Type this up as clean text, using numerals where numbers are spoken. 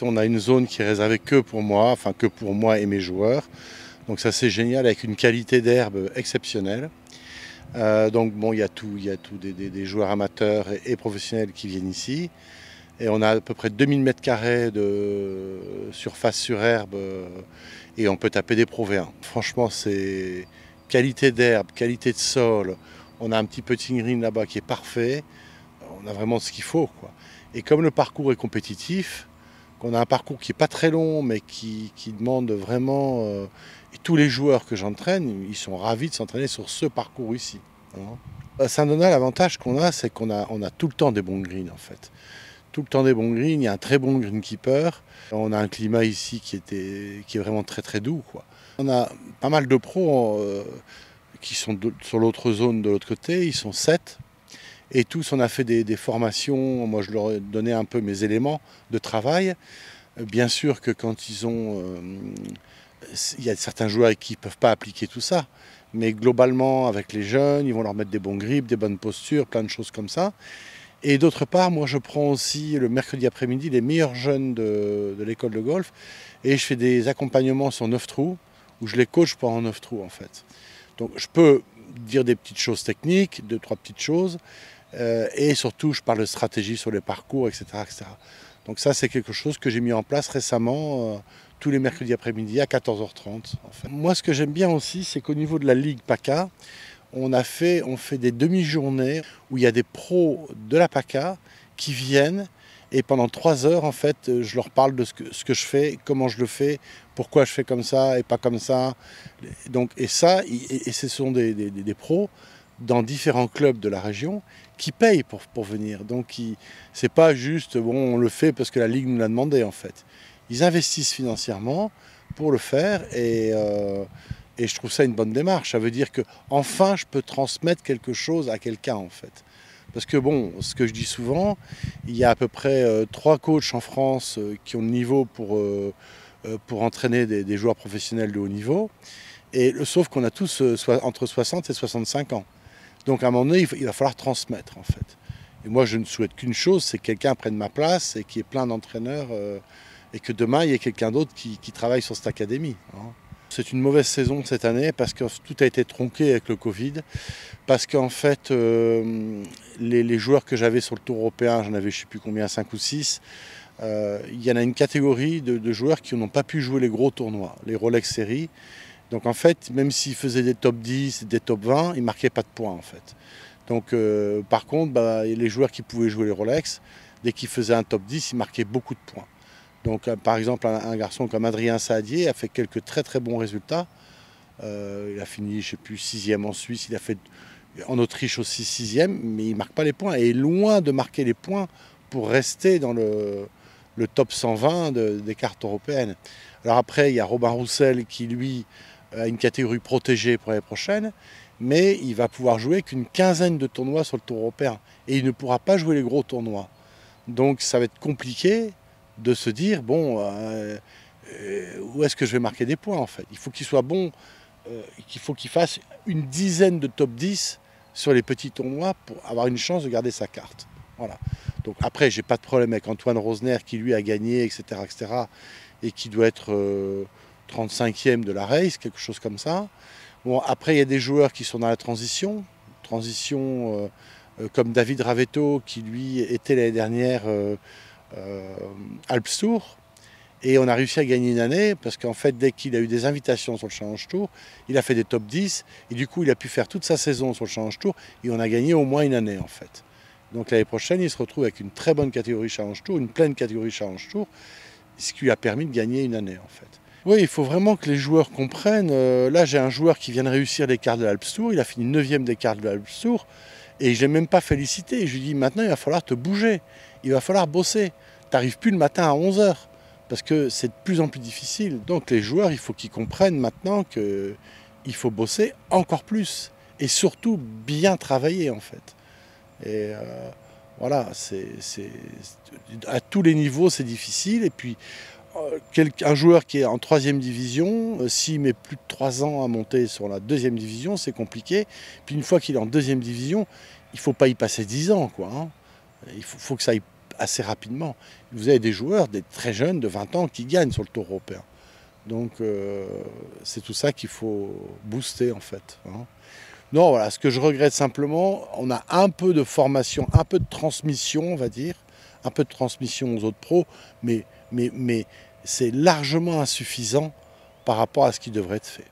On a une zone qui est réservée que pour moi, enfin que pour moi et mes joueurs. Donc ça c'est génial avec une qualité d'herbe exceptionnelle. Donc bon, il y a tout des joueurs amateurs et professionnels qui viennent ici. Et on a à peu près 2000 m² de surface sur herbe et on peut taper des Pro V1. Franchement, c'est qualité d'herbe, qualité de sol. On a un petit putting green là-bas qui est parfait. On a vraiment ce qu'il faut, quoi. Et comme le parcours est compétitif, qu'on a un parcours qui n'est pas très long, mais qui demande vraiment... et tous les joueurs que j'entraîne, ils sont ravis de s'entraîner sur ce parcours ici. À Saint-Donat, l'avantage qu'on a, c'est qu'on a tout le temps des bons greens, en fait. Tout le temps des bons greens, il y a un très bon greenkeeper. On a un climat ici qui est vraiment très très doux, quoi. On a pas mal de pros qui sont sur l'autre zone de l'autre côté, ils sont 7. Et tous, on a fait des formations. Moi, je leur ai donné un peu mes éléments de travail. Bien sûr que quand ils ont... il y a certains joueurs qui ne peuvent pas appliquer tout ça. Mais globalement, avec les jeunes, ils vont leur mettre des bons grips, des bonnes postures, plein de choses comme ça. Et d'autre part, moi, je prends aussi le mercredi après-midi les meilleurs jeunes de l'école de golf. Et je fais des accompagnements sur 9 trous, où je les coach pendant 9 trous, en fait. Donc, je peux dire des petites choses techniques, 2-3 petites choses. Et surtout, je parle de stratégie sur les parcours, etc., etc. Donc ça, c'est quelque chose que j'ai mis en place récemment, tous les mercredis après-midi à 14h30. En fait. Moi, ce que j'aime bien aussi, c'est qu'au niveau de la Ligue PACA, on fait des demi-journées où il y a des pros de la PACA qui viennent et pendant 3 heures, en fait, je leur parle de ce que je fais, comment je le fais, pourquoi je fais comme ça et pas comme ça. Donc, et ce sont des pros dans différents clubs de la région qui payent pour venir. Donc c'est pas juste, bon, on le fait parce que la Ligue nous l'a demandé, en fait. Ils investissent financièrement pour le faire et je trouve ça une bonne démarche. Ça veut dire que enfin je peux transmettre quelque chose à quelqu'un, en fait. Parce que bon, ce que je dis souvent, il y a à peu près 3 coachs en France qui ont le niveau pour entraîner des joueurs professionnels de haut niveau. Sauf qu'on a tous entre 60 et 65 ans. Donc à un moment donné, il va falloir transmettre, en fait. Et moi, je ne souhaite qu'une chose, c'est que quelqu'un prenne ma place et qu'il y ait plein d'entraîneurs et que demain, il y ait quelqu'un d'autre qui travaille sur cette académie. C'est une mauvaise saison cette année parce que tout a été tronqué avec le Covid. Parce qu'en fait, les joueurs que j'avais sur le Tour européen, j'en avais je ne sais plus combien, 5 ou 6, il y en a une catégorie de joueurs qui n'ont pas pu jouer les gros tournois, les Rolex Series. Donc en fait, même s'ils faisaient des top 10, des top 20, ils ne marquaient pas de points, en fait. Donc par contre, les joueurs qui pouvaient jouer les Rolex, dès qu'ils faisaient un top 10, ils marquaient beaucoup de points. Donc par exemple, un garçon comme Adrien Saadier a fait quelques très très bons résultats. Il a fini, je ne sais plus, 6e en Suisse, il a fait en Autriche aussi 6e, mais il ne marque pas les points. Et est loin de marquer les points pour rester dans le top 120 des cartes européennes. Alors après, il y a Robin Roussel qui, lui, a une catégorie protégée pour l'année prochaine, mais il va pouvoir jouer qu'une quinzaine de tournois sur le Tour européen. Et il ne pourra pas jouer les gros tournois. Donc ça va être compliqué de se dire, bon, où est-ce que je vais marquer des points, en fait. Il faut qu'il soit bon, il faut qu'il fasse une dizaine de top 10 sur les petits tournois pour avoir une chance de garder sa carte. Voilà. Donc après, j'ai pas de problème avec Antoine Rosner qui lui a gagné, etc., et qui doit être 35e de la race, quelque chose comme ça. Bon, après, il y a des joueurs qui sont dans la transition comme David Ravetto, qui lui était l'année dernière Alps Tour. Et on a réussi à gagner une année, parce qu'en fait, dès qu'il a eu des invitations sur le Challenge Tour, il a fait des top 10, et du coup, il a pu faire toute sa saison sur le Challenge Tour, et on a gagné au moins une année, en fait. Donc l'année prochaine, il se retrouve avec une très bonne catégorie Challenge Tour, une pleine catégorie Challenge Tour, ce qui lui a permis de gagner une année, en fait. Oui, il faut vraiment que les joueurs comprennent. Là, j'ai un joueur qui vient de réussir les quarts de l'Alps Tour, il a fini 9e des quarts de l'Alps Tour, et je ne l'ai même pas félicité. Je lui ai dit, maintenant, il va falloir te bouger, il va falloir bosser. Tu n'arrives plus le matin à 11h. Parce que c'est de plus en plus difficile. Donc les joueurs, il faut qu'ils comprennent maintenant qu'il faut bosser encore plus. Et surtout bien travailler, en fait. Et voilà, à tous les niveaux, c'est difficile. Et puis un joueur qui est en 3e division, s'il met plus de 3 ans à monter sur la 2e division, c'est compliqué. Puis une fois qu'il est en 2e division, il ne faut pas y passer 10 ans, quoi, hein. Il faut que ça aille assez rapidement. Vous avez des joueurs, des très jeunes de 20 ans, qui gagnent sur le Tour européen. Donc c'est tout ça qu'il faut booster, en fait, hein. Non, voilà, ce que je regrette simplement, on a un peu de formation, un peu de transmission, on va dire, un peu de transmission aux autres pros, mais c'est largement insuffisant par rapport à ce qui devrait être fait.